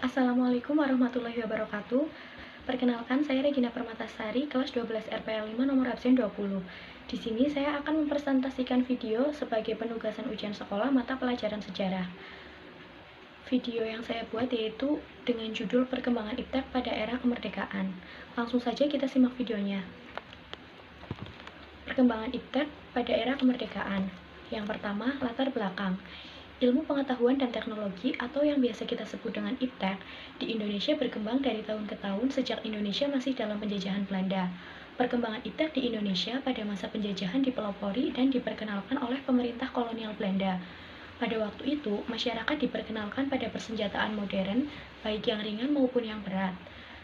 Assalamualaikum warahmatullahi wabarakatuh. Perkenalkan, saya Regina Permatasari, kelas 12 RPL 5 nomor absen 20. Di sini saya akan mempresentasikan video sebagai penugasan ujian sekolah mata pelajaran sejarah. Video yang saya buat yaitu dengan judul Perkembangan Iptek pada Era Kemerdekaan. Langsung saja kita simak videonya. Perkembangan Iptek pada Era Kemerdekaan. Yang pertama, latar belakang. Ilmu pengetahuan dan teknologi atau yang biasa kita sebut dengan Iptek di Indonesia berkembang dari tahun ke tahun sejak Indonesia masih dalam penjajahan Belanda. Perkembangan Iptek di Indonesia pada masa penjajahan dipelopori dan diperkenalkan oleh pemerintah kolonial Belanda. Pada waktu itu, masyarakat diperkenalkan pada persenjataan modern, baik yang ringan maupun yang berat.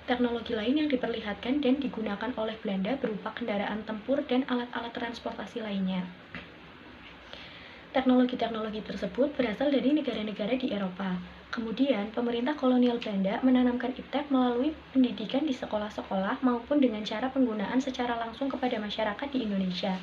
Teknologi lain yang diperlihatkan dan digunakan oleh Belanda berupa kendaraan tempur dan alat-alat transportasi lainnya. Teknologi-teknologi tersebut berasal dari negara-negara di Eropa. Kemudian, pemerintah kolonial Belanda menanamkan Iptek melalui pendidikan di sekolah-sekolah maupun dengan cara penggunaan secara langsung kepada masyarakat di Indonesia.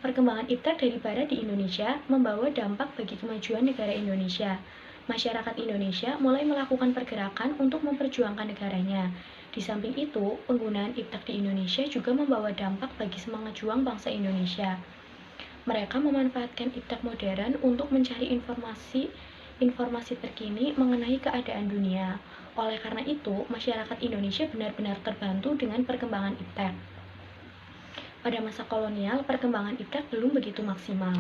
Perkembangan Iptek dari Barat di Indonesia membawa dampak bagi kemajuan negara Indonesia. Masyarakat Indonesia mulai melakukan pergerakan untuk memperjuangkan negaranya. Di samping itu, penggunaan Iptek di Indonesia juga membawa dampak bagi semangat juang bangsa Indonesia. Mereka memanfaatkan Iptek modern untuk mencari informasi terkini mengenai keadaan dunia. Oleh karena itu, masyarakat Indonesia benar-benar terbantu dengan perkembangan Iptek. Pada masa kolonial, perkembangan Iptek belum begitu maksimal.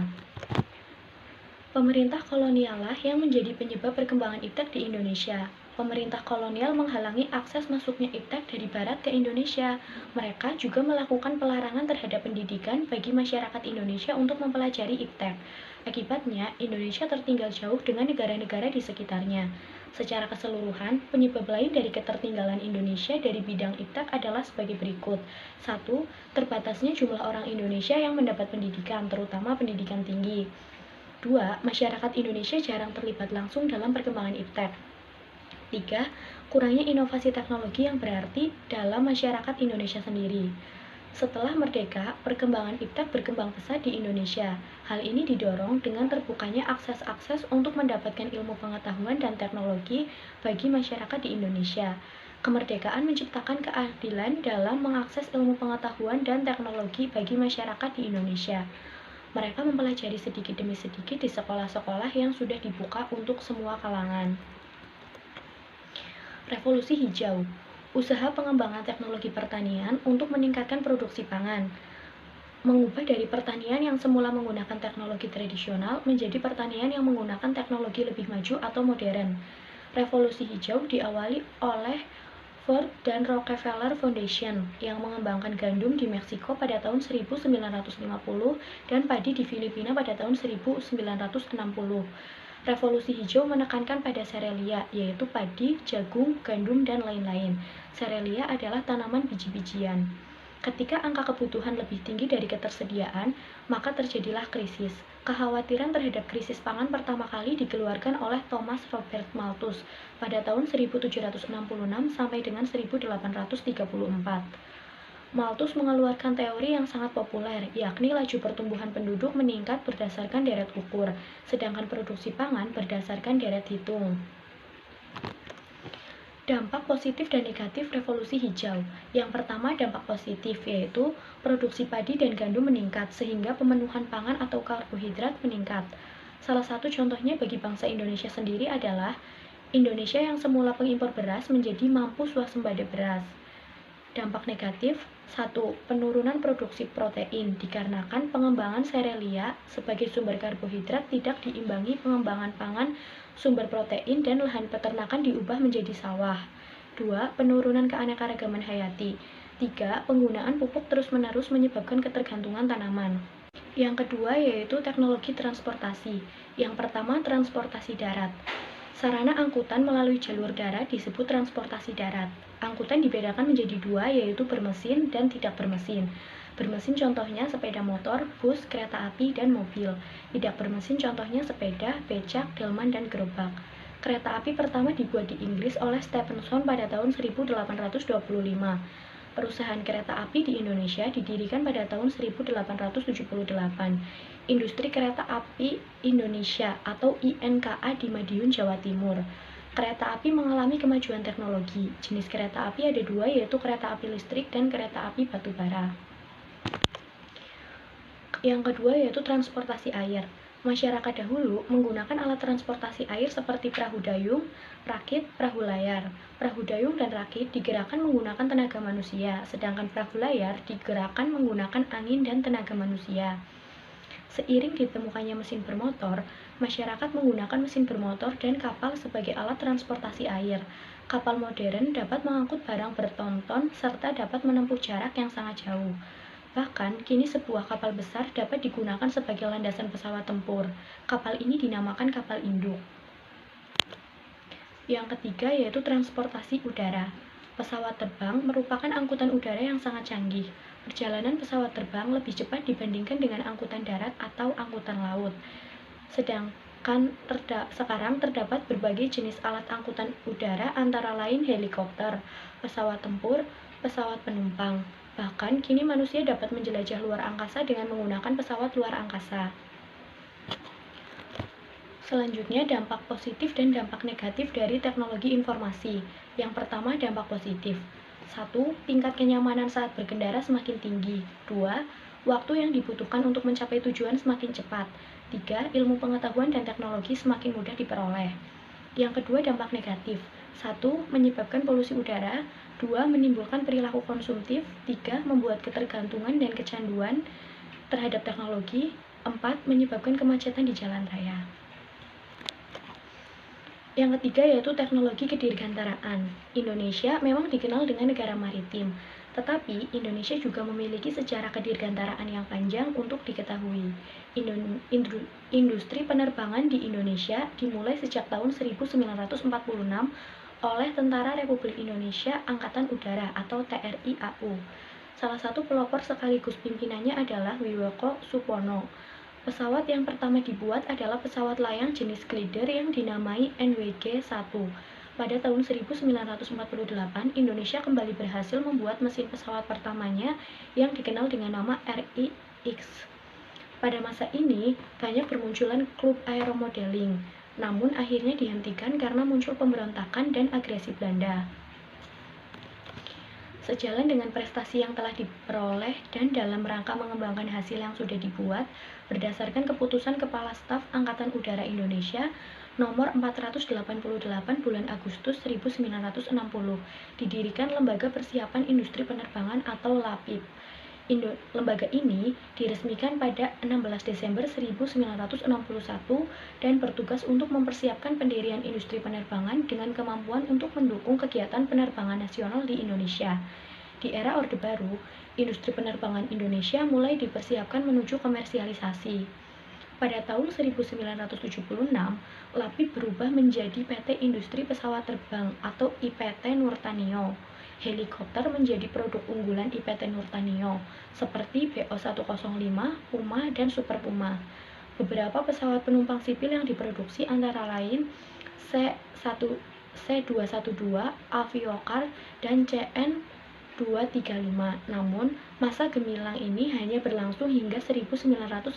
Pemerintah koloniallah yang menjadi penyebab perkembangan Iptek di Indonesia. Pemerintah kolonial menghalangi akses masuknya Iptek dari Barat ke Indonesia. Mereka juga melakukan pelarangan terhadap pendidikan bagi masyarakat Indonesia untuk mempelajari Iptek. Akibatnya, Indonesia tertinggal jauh dengan negara-negara di sekitarnya. Secara keseluruhan, penyebab lain dari ketertinggalan Indonesia dari bidang Iptek adalah sebagai berikut. 1. Terbatasnya jumlah orang Indonesia yang mendapat pendidikan, terutama pendidikan tinggi. 2. Masyarakat Indonesia jarang terlibat langsung dalam perkembangan Iptek. 3. Kurangnya inovasi teknologi yang berarti dalam masyarakat Indonesia sendiri. Setelah merdeka, perkembangan Iptek berkembang pesat di Indonesia. Hal ini didorong dengan terbukanya akses-akses untuk mendapatkan ilmu pengetahuan dan teknologi bagi masyarakat di Indonesia. Kemerdekaan menciptakan keadilan dalam mengakses ilmu pengetahuan dan teknologi bagi masyarakat di Indonesia. Mereka mempelajari sedikit demi sedikit di sekolah-sekolah yang sudah dibuka untuk semua kalangan. Revolusi Hijau, usaha pengembangan teknologi pertanian untuk meningkatkan produksi pangan, mengubah dari pertanian yang semula menggunakan teknologi tradisional menjadi pertanian yang menggunakan teknologi lebih maju atau modern. Revolusi Hijau diawali oleh Ford dan Rockefeller Foundation yang mengembangkan gandum di Meksiko pada tahun 1950 dan padi di Filipina pada tahun 1960. Revolusi Hijau menekankan pada serelia, yaitu padi, jagung, gandum, dan lain-lain. Serelia adalah tanaman biji-bijian. Ketika angka kebutuhan lebih tinggi dari ketersediaan, maka terjadilah krisis. Kekhawatiran terhadap krisis pangan pertama kali dikeluarkan oleh Thomas Robert Malthus pada tahun 1766 sampai dengan 1834. Malthus mengeluarkan teori yang sangat populer, yakni laju pertumbuhan penduduk meningkat berdasarkan deret ukur, sedangkan produksi pangan berdasarkan deret hitung. Dampak positif dan negatif revolusi hijau. Yang pertama, dampak positif, yaitu produksi padi dan gandum meningkat sehingga pemenuhan pangan atau karbohidrat meningkat. Salah satu contohnya bagi bangsa Indonesia sendiri adalah Indonesia yang semula pengimpor beras menjadi mampu swasembada beras. Dampak negatif, 1. Penurunan produksi protein dikarenakan pengembangan serelia sebagai sumber karbohidrat tidak diimbangi pengembangan pangan sumber protein dan lahan peternakan diubah menjadi sawah. 2. Penurunan keanekaragaman hayati. 3. Penggunaan pupuk terus-menerus menyebabkan ketergantungan tanaman. Yang kedua yaitu teknologi transportasi. Yang pertama, transportasi darat. Sarana angkutan melalui jalur darat disebut transportasi darat. Angkutan dibedakan menjadi dua, yaitu bermesin dan tidak bermesin. Bermesin contohnya sepeda motor, bus, kereta api, dan mobil. Tidak bermesin contohnya sepeda, becak, delman, dan gerobak. Kereta api pertama dibuat di Inggris oleh Stephenson pada tahun 1825. Perusahaan kereta api di Indonesia didirikan pada tahun 1878. Industri Kereta Api Indonesia atau INKA di Madiun, Jawa Timur. Kereta api mengalami kemajuan teknologi. Jenis kereta api ada dua, yaitu kereta api listrik dan kereta api batubara. Yang kedua yaitu transportasi air. Masyarakat dahulu menggunakan alat transportasi air seperti perahu dayung, rakit, perahu layar. Perahu dayung dan rakit digerakkan menggunakan tenaga manusia, sedangkan perahu layar digerakkan menggunakan angin dan tenaga manusia. Seiring ditemukannya mesin bermotor, masyarakat menggunakan mesin bermotor dan kapal sebagai alat transportasi air. Kapal modern dapat mengangkut barang bertonton serta dapat menempuh jarak yang sangat jauh. Bahkan, kini sebuah kapal besar dapat digunakan sebagai landasan pesawat tempur. Kapal ini dinamakan kapal induk. Yang ketiga yaitu transportasi udara. Pesawat terbang merupakan angkutan udara yang sangat canggih. Perjalanan pesawat terbang lebih cepat dibandingkan dengan angkutan darat atau angkutan laut. Sedangkan sekarang terdapat berbagai jenis alat angkutan udara antara lain helikopter, pesawat tempur, pesawat penumpang. Bahkan kini manusia dapat menjelajah luar angkasa dengan menggunakan pesawat luar angkasa. Selanjutnya, dampak positif dan dampak negatif dari teknologi informasi. Yang pertama, dampak positif. 1. Tingkat kenyamanan saat berkendara semakin tinggi. 2. Waktu yang dibutuhkan untuk mencapai tujuan semakin cepat. 3. Ilmu pengetahuan dan teknologi semakin mudah diperoleh. Yang kedua, dampak negatif. 1. Menyebabkan polusi udara. 2. Menimbulkan perilaku konsumtif. 3. Membuat ketergantungan dan kecanduan terhadap teknologi. 4. Menyebabkan kemacetan di jalan raya. Yang ketiga yaitu teknologi kedirgantaraan. Indonesia memang dikenal dengan negara maritim, tetapi Indonesia juga memiliki sejarah kedirgantaraan yang panjang untuk diketahui. Industri penerbangan di Indonesia dimulai sejak tahun 1946 oleh Tentara Republik Indonesia Angkatan Udara atau TRI AU. Salah satu pelopor sekaligus pimpinannya adalah Wiwoko Supono. Pesawat yang pertama dibuat adalah pesawat layang jenis glider yang dinamai NWG-1. Pada tahun 1948, Indonesia kembali berhasil membuat mesin pesawat pertamanya yang dikenal dengan nama RIX. Pada masa ini, banyak bermunculan klub aeromodeling, namun akhirnya dihentikan karena muncul pemberontakan dan agresi Belanda. Sejalan dengan prestasi yang telah diperoleh dan dalam rangka mengembangkan hasil yang sudah dibuat, berdasarkan keputusan Kepala Staf Angkatan Udara Indonesia nomor 488 bulan Agustus 1960, didirikan Lembaga Persiapan Industri Penerbangan atau LAPIP. Lembaga ini diresmikan pada 16 Desember 1961 dan bertugas untuk mempersiapkan pendirian industri penerbangan dengan kemampuan untuk mendukung kegiatan penerbangan nasional di Indonesia. Di era Orde Baru, industri penerbangan Indonesia mulai dipersiapkan menuju komersialisasi. Pada tahun 1976, LAPIP berubah menjadi PT Industri Pesawat Terbang atau IPT Nurtanio. Helikopter menjadi produk unggulan IPT Nurtanio, seperti BO-105, Puma, dan Super Puma. Beberapa pesawat penumpang sipil yang diproduksi antara lain C212, Aviocar, dan CN235. Namun, masa gemilang ini hanya berlangsung hingga 1997.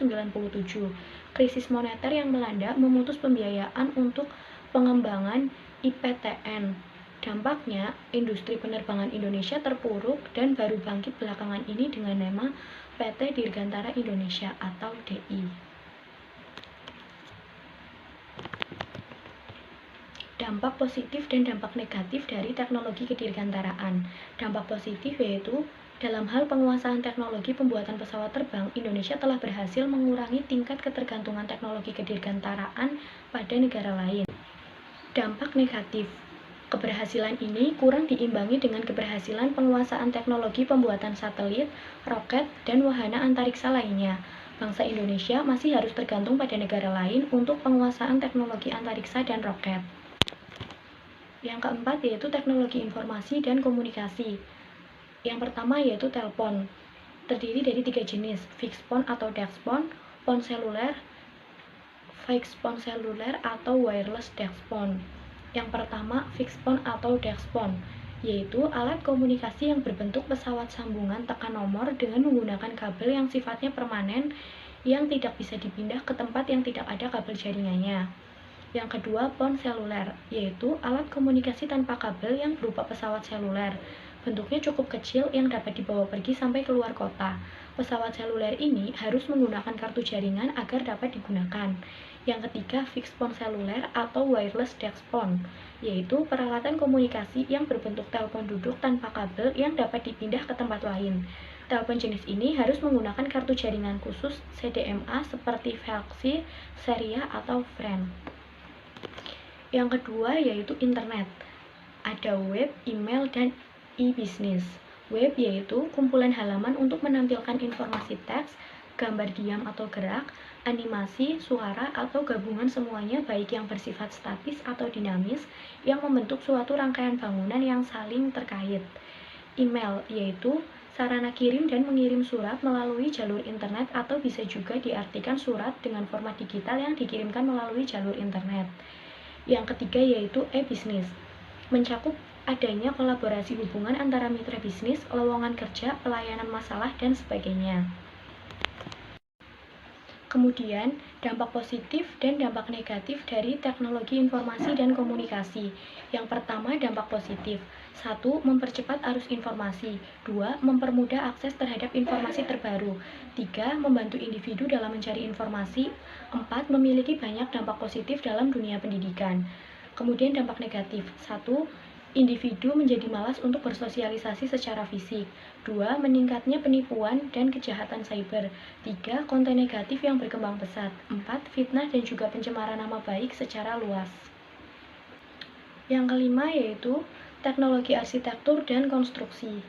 Krisis moneter yang melanda memutus pembiayaan untuk pengembangan IPTN. Dampaknya, industri penerbangan Indonesia terpuruk dan baru bangkit belakangan ini dengan nama PT Dirgantara Indonesia atau DI. Dampak positif dan dampak negatif dari teknologi kedirgantaraan. Dampak positif yaitu dalam hal penguasaan teknologi pembuatan pesawat terbang, Indonesia telah berhasil mengurangi tingkat ketergantungan teknologi kedirgantaraan pada negara lain. Dampak negatif. Keberhasilan ini kurang diimbangi dengan keberhasilan penguasaan teknologi pembuatan satelit, roket, dan wahana antariksa lainnya. Bangsa Indonesia masih harus tergantung pada negara lain untuk penguasaan teknologi antariksa dan roket. Yang keempat yaitu teknologi informasi dan komunikasi. Yang pertama yaitu telepon. Terdiri dari 3 jenis, fixed phone atau desk phone, phone seluler, fixed phone seluler atau wireless desk phone. Yang pertama, fixed phone atau desk phone, yaitu alat komunikasi yang berbentuk pesawat sambungan tekan nomor dengan menggunakan kabel yang sifatnya permanen yang tidak bisa dipindah ke tempat yang tidak ada kabel jaringannya. Yang kedua, ponseluler, yaitu alat komunikasi tanpa kabel yang berupa pesawat seluler. Bentuknya cukup kecil yang dapat dibawa pergi sampai keluar kota. Pesawat seluler ini harus menggunakan kartu jaringan agar dapat digunakan. Yang ketiga, fixed phone seluler atau wireless desk phone, yaitu peralatan komunikasi yang berbentuk telepon duduk tanpa kabel yang dapat dipindah ke tempat lain. Telepon jenis ini harus menggunakan kartu jaringan khusus CDMA seperti Velxi, Ceria, atau Friend. Yang kedua yaitu internet. Ada web, email, dan e-business. Web yaitu kumpulan halaman untuk menampilkan informasi teks, gambar diam atau gerak, animasi, suara, atau gabungan semuanya baik yang bersifat statis atau dinamis yang membentuk suatu rangkaian bangunan yang saling terkait. Email yaitu sarana kirim dan mengirim surat melalui jalur internet atau bisa juga diartikan surat dengan format digital yang dikirimkan melalui jalur internet. Yang ketiga yaitu e-business, mencakup adanya kolaborasi hubungan antara mitra bisnis, lowongan kerja, pelayanan masalah, dan sebagainya. Kemudian, dampak positif dan dampak negatif dari teknologi informasi dan komunikasi. Yang pertama, dampak positif. 1. Mempercepat arus informasi. 2. Mempermudah akses terhadap informasi terbaru. 3. Membantu individu dalam mencari informasi. 4. Memiliki banyak dampak positif dalam dunia pendidikan. Kemudian dampak negatif. 1. Individu menjadi malas untuk bersosialisasi secara fisik. 2. Meningkatnya penipuan dan kejahatan cyber. 3. Konten negatif yang berkembang pesat. 4. Fitnah dan juga pencemaran nama baik secara luas. Yang kelima yaitu teknologi arsitektur dan konstruksi.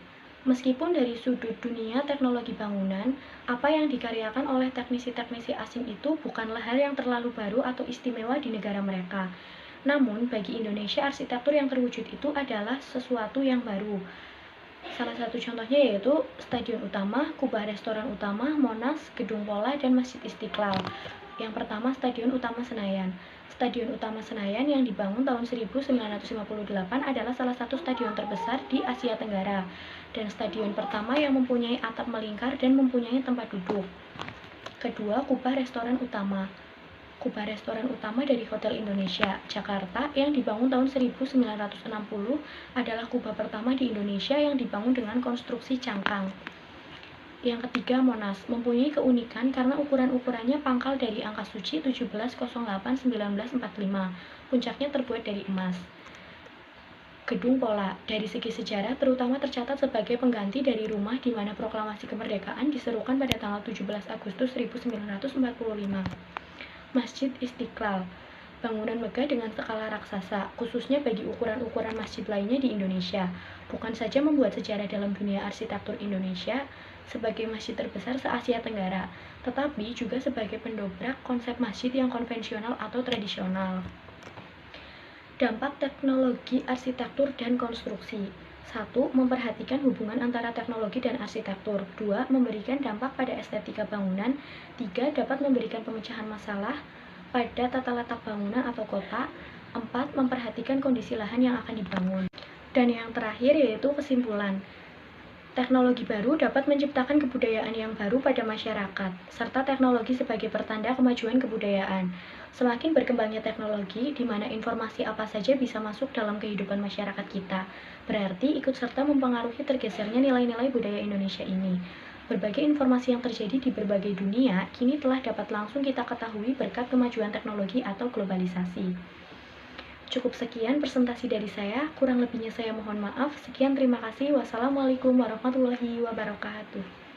Meskipun dari sudut dunia teknologi bangunan, apa yang dikaryakan oleh teknisi-teknisi asing itu bukanlah hal yang terlalu baru atau istimewa di negara mereka. Namun, bagi Indonesia, arsitektur yang terwujud itu adalah sesuatu yang baru. Salah satu contohnya yaitu Stadion Utama, Kubah Restoran Utama, Monas, Gedung Pola, dan Masjid Istiqlal. Yang pertama, Stadion Utama Senayan. Stadion Utama Senayan yang dibangun tahun 1958 adalah salah satu stadion terbesar di Asia Tenggara, dan stadion pertama yang mempunyai atap melingkar dan mempunyai tempat duduk. Kedua, Kubah Restoran Utama. Kubah Restoran Utama dari Hotel Indonesia, Jakarta yang dibangun tahun 1960 adalah kubah pertama di Indonesia yang dibangun dengan konstruksi cangkang. Yang ketiga, Monas mempunyai keunikan karena ukuran-ukurannya pangkal dari angka suci 1708-1945. Puncaknya terbuat dari emas. Gedung Pola dari segi sejarah terutama tercatat sebagai pengganti dari rumah di mana proklamasi kemerdekaan diserukan pada tanggal 17 Agustus 1945. Masjid Istiqlal, bangunan megah dengan skala raksasa, khususnya bagi ukuran-ukuran masjid lainnya di Indonesia. Bukan saja membuat sejarah dalam dunia arsitektur Indonesia sebagai masjid terbesar se-Asia Tenggara, tetapi juga sebagai pendobrak konsep masjid yang konvensional atau tradisional. Dampak teknologi arsitektur dan konstruksi. 1. Memperhatikan hubungan antara teknologi dan arsitektur. 2. Memberikan dampak pada estetika bangunan. 3. Dapat memberikan pemecahan masalah pada tata letak bangunan atau kota. 4. Memperhatikan kondisi lahan yang akan dibangun. Dan yang terakhir yaitu kesimpulan. Teknologi baru dapat menciptakan kebudayaan yang baru pada masyarakat, serta teknologi sebagai pertanda kemajuan kebudayaan. Semakin berkembangnya teknologi, di mana informasi apa saja bisa masuk dalam kehidupan masyarakat kita, berarti ikut serta mempengaruhi tergesernya nilai-nilai budaya Indonesia ini. Berbagai informasi yang terjadi di berbagai dunia, kini telah dapat langsung kita ketahui berkat kemajuan teknologi atau globalisasi. Cukup sekian presentasi dari saya, kurang lebihnya saya mohon maaf. Sekian, terima kasih. Wassalamualaikum warahmatullahi wabarakatuh.